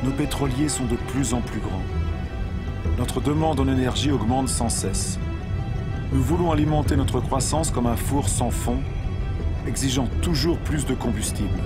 Nos pétroliers sont de plus en plus grands. Notre demande en énergie augmente sans cesse. Nous voulons alimenter notre croissance comme un four sans fond, exigeant toujours plus de combustible.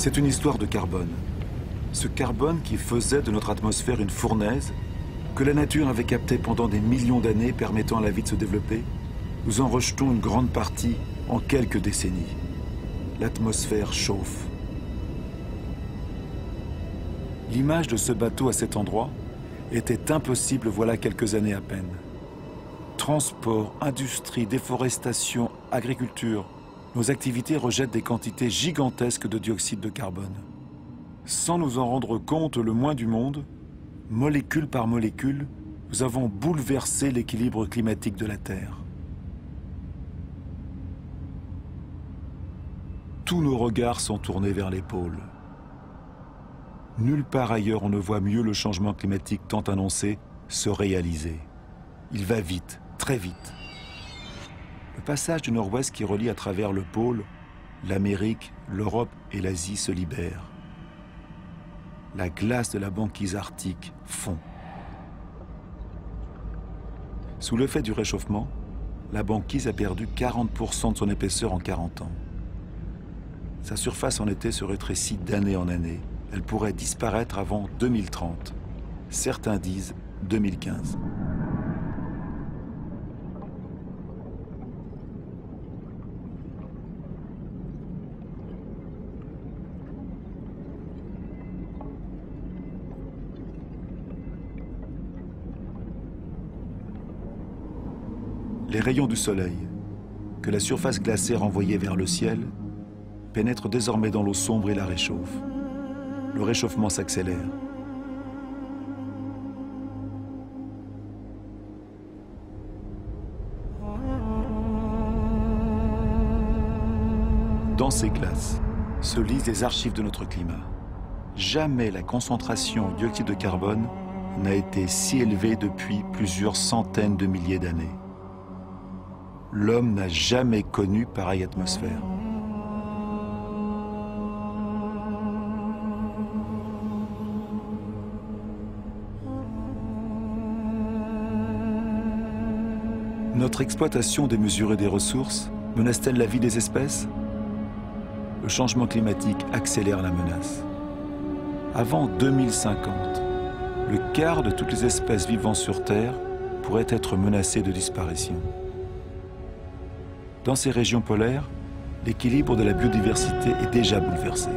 C'est une histoire de carbone. Ce carbone qui faisait de notre atmosphère une fournaise, que la nature avait capté pendant des millions d'années, permettant à la vie de se développer, nous en rejetons une grande partie en quelques décennies. L'atmosphère chauffe. L'image de ce bateau à cet endroit était impossible voilà quelques années à peine. Transport, industrie, déforestation, agriculture, nos activités rejettent des quantités gigantesques de dioxyde de carbone. Sans nous en rendre compte le moins du monde, molécule par molécule, nous avons bouleversé l'équilibre climatique de la Terre. Tous nos regards sont tournés vers les pôles. Nulle part ailleurs on ne voit mieux le changement climatique tant annoncé se réaliser. Il va vite, très vite. Le passage du nord-ouest qui relie à travers le pôle, l'Amérique, l'Europe et l'Asie se libère. La glace de la banquise arctique fond. Sous l'effet du réchauffement, la banquise a perdu 40% de son épaisseur en 40 ans. Sa surface en été se rétrécit d'année en année. Elle pourrait disparaître avant 2030. Certains disent 2015. Les rayons du soleil, que la surface glacée renvoyait vers le ciel, pénètrent désormais dans l'eau sombre et la réchauffent. Le réchauffement s'accélère. Dans ces glaces se lisent les archives de notre climat. Jamais la concentration de dioxyde de carbone n'a été si élevée depuis plusieurs centaines de milliers d'années. L'homme n'a jamais connu pareille atmosphère. Notre exploitation démesurée des ressources menace-t-elle la vie des espèces? Le changement climatique accélère la menace. Avant 2050, le quart de toutes les espèces vivant sur Terre pourraient être menacées de disparition. Dans ces régions polaires, l'équilibre de la biodiversité est déjà bouleversé.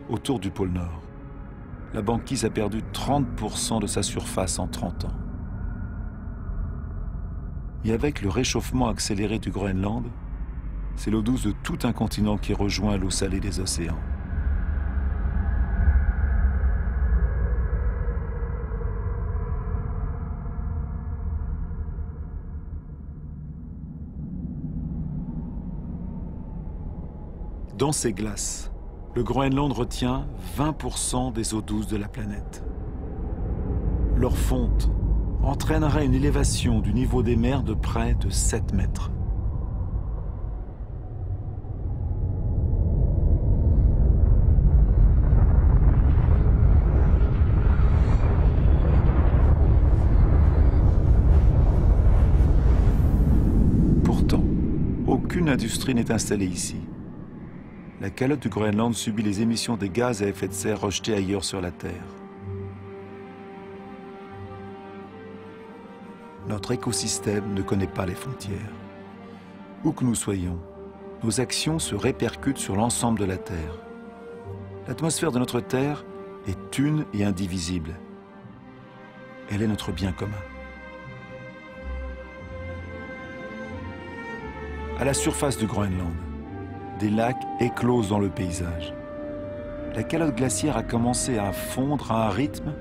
Autour du pôle Nord, la banquise a perdu 30% de sa surface en 30 ans. Et avec le réchauffement accéléré du Groenland, c'est l'eau douce de tout un continent qui rejoint l'eau salée des océans. Dans ces glaces, le Groenland retient 20% des eaux douces de la planète. Leur fonte entraînerait une élévation du niveau des mers de près de 7 mètres. Pourtant, aucune industrie n'est installée ici. La calotte du Groenland subit les émissions des gaz à effet de serre rejetés ailleurs sur la Terre. Notre écosystème ne connaît pas les frontières. Où que nous soyons, nos actions se répercutent sur l'ensemble de la Terre. L'atmosphère de notre Terre est une et indivisible. Elle est notre bien commun. À la surface du Groenland, des lacs éclosent dans le paysage. La calotte glaciaire a commencé à fondre à un rythme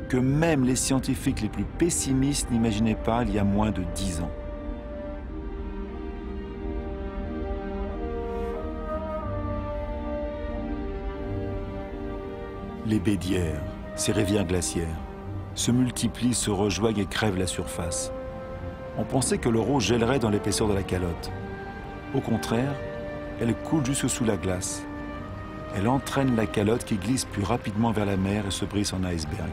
que même les scientifiques les plus pessimistes n'imaginaient pas il y a moins de 10 ans. Les baies d'hier, ces rivières glaciaires, se multiplient, se rejoignent et crèvent la surface. On pensait que leur eau gèlerait dans l'épaisseur de la calotte. Au contraire, elle coule jusque sous la glace. Elle entraîne la calotte qui glisse plus rapidement vers la mer et se brise en iceberg.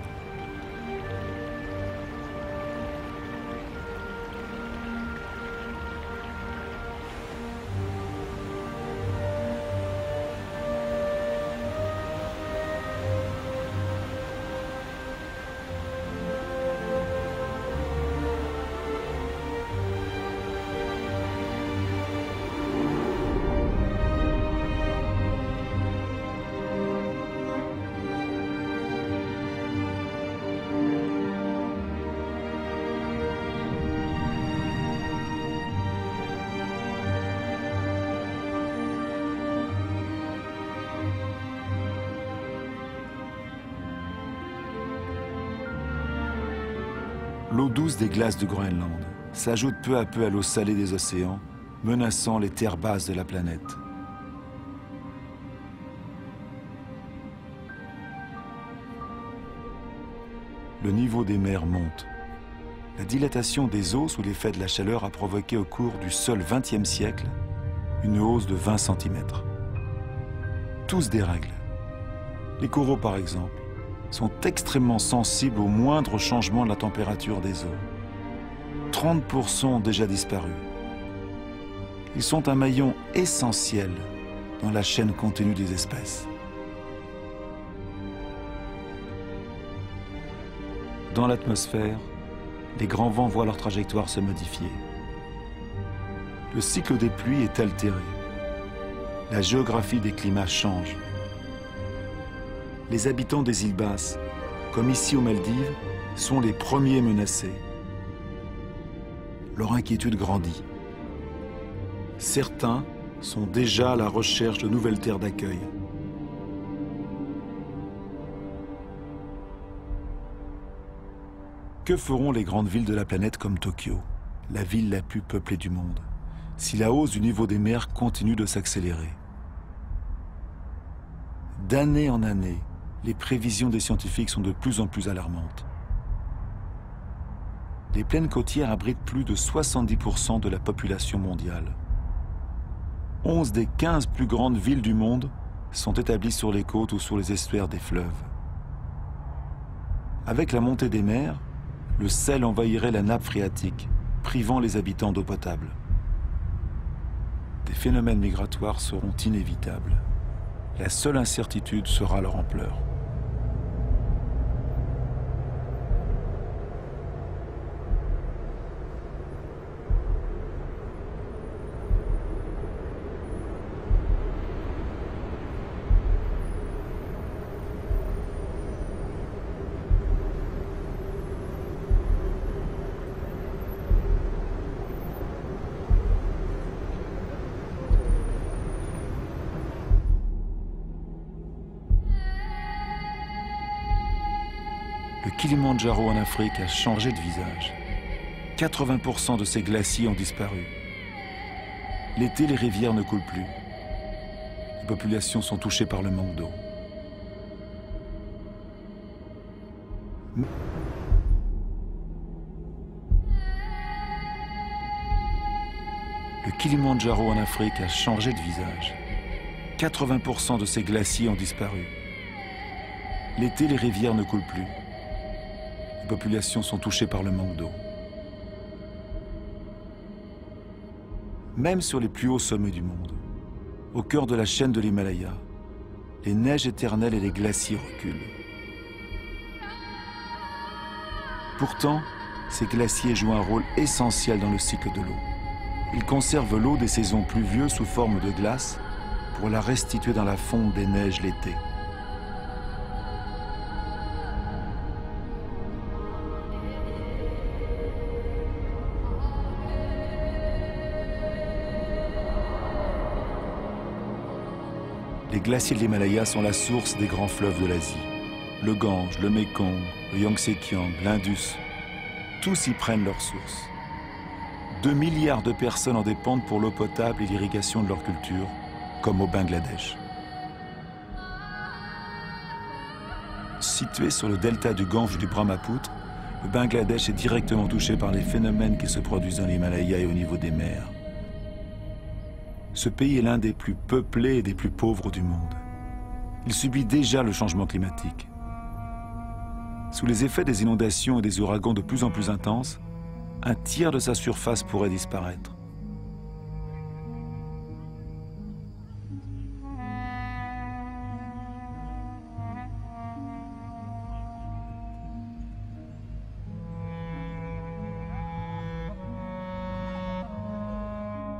L'eau douce des glaces du Groenland s'ajoute peu à peu à l'eau salée des océans, menaçant les terres basses de la planète. Le niveau des mers monte. La dilatation des eaux sous l'effet de la chaleur a provoqué au cours du seul XXe siècle une hausse de 20 cm. Tout se dérègle. Les coraux, par exemple, sont extrêmement sensibles au moindre changement de la température des eaux. 30% ont déjà disparu. Ils sont un maillon essentiel dans la chaîne continue des espèces. Dans l'atmosphère, les grands vents voient leur trajectoire se modifier. Le cycle des pluies est altéré. La géographie des climats change. Les habitants des îles basses, comme ici aux Maldives, sont les premiers menacés. Leur inquiétude grandit. Certains sont déjà à la recherche de nouvelles terres d'accueil. Que feront les grandes villes de la planète comme Tokyo, la ville la plus peuplée du monde, si la hausse du niveau des mers continue de s'accélérer? D'année en année, les prévisions des scientifiques sont de plus en plus alarmantes. Les plaines côtières abritent plus de 70% de la population mondiale. 11 des 15 plus grandes villes du monde sont établies sur les côtes ou sur les estuaires des fleuves. Avec la montée des mers, le sel envahirait la nappe phréatique, privant les habitants d'eau potable. Des phénomènes migratoires seront inévitables. La seule incertitude sera leur ampleur. Kilimandjaro en Afrique a changé de visage. 80% de ses glaciers ont disparu. L'été, les rivières ne coulent plus. Les populations sont touchées par le manque d'eau. Le Kilimandjaro en Afrique a changé de visage. 80% de ses glaciers ont disparu. L'été, les rivières ne coulent plus. Les populations sont touchées par le manque d'eau. Même sur les plus hauts sommets du monde, au cœur de la chaîne de l'Himalaya, les neiges éternelles et les glaciers reculent. Pourtant, ces glaciers jouent un rôle essentiel dans le cycle de l'eau. Ils conservent l'eau des saisons pluvieuses sous forme de glace pour la restituer dans la fonte des neiges l'été. Les glaciers de l'Himalaya sont la source des grands fleuves de l'Asie. Le Gange, le Mékong, le Yangtze-Kiang, l'Indus, tous y prennent leur source. 2 milliards de personnes en dépendent pour l'eau potable et l'irrigation de leur culture, comme au Bangladesh. Situé sur le delta du Gange et du Brahmaputra, le Bangladesh est directement touché par les phénomènes qui se produisent dans l'Himalaya et au niveau des mers. Ce pays est l'un des plus peuplés et des plus pauvres du monde. Il subit déjà le changement climatique. Sous les effets des inondations et des ouragans de plus en plus intenses, un tiers de sa surface pourrait disparaître.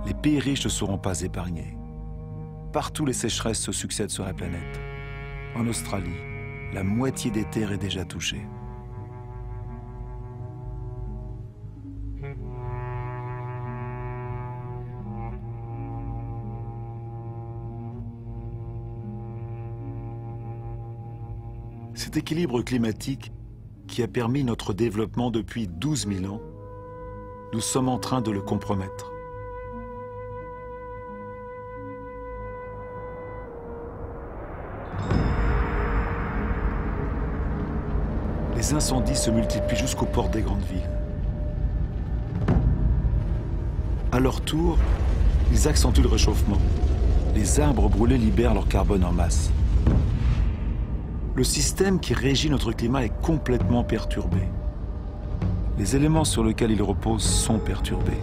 Les pays riches ne seront pas épargnés. Partout, les sécheresses se succèdent sur la planète. En Australie, la moitié des terres est déjà touchée. Cet équilibre climatique qui a permis notre développement depuis 12 000 ans, nous sommes en train de le compromettre. Les incendies se multiplient jusqu'aux portes des grandes villes. À leur tour, ils accentuent le réchauffement. Les arbres brûlés libèrent leur carbone en masse. Le système qui régit notre climat est complètement perturbé. Les éléments sur lesquels il repose sont perturbés.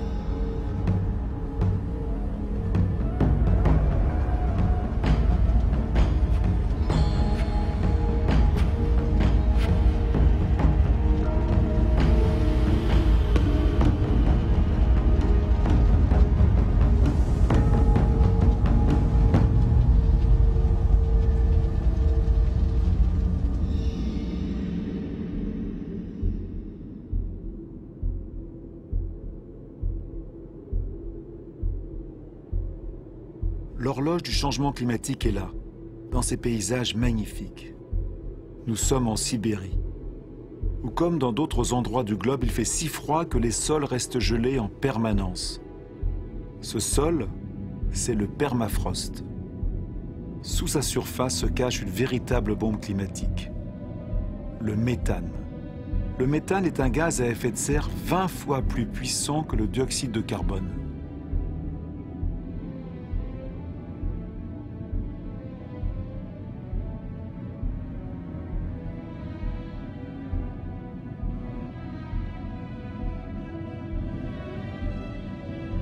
L'horloge du changement climatique est là, dans ces paysages magnifiques. Nous sommes en Sibérie, où comme dans d'autres endroits du globe, il fait si froid que les sols restent gelés en permanence. Ce sol, c'est le permafrost. Sous sa surface se cache une véritable bombe climatique, le méthane. Le méthane est un gaz à effet de serre 20 fois plus puissant que le dioxyde de carbone.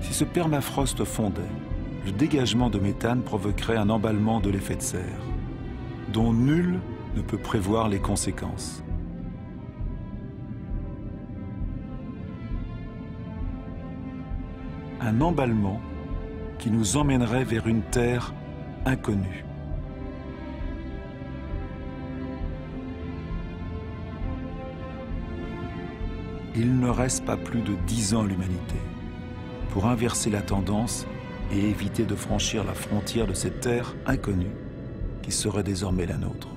Si ce permafrost fondait, le dégagement de méthane provoquerait un emballement de l'effet de serre, dont nul ne peut prévoir les conséquences. Un emballement qui nous emmènerait vers une terre inconnue. Il ne reste pas plus de 10 ans à l'humanité pour inverser la tendance et éviter de franchir la frontière de cette terre inconnue qui serait désormais la nôtre.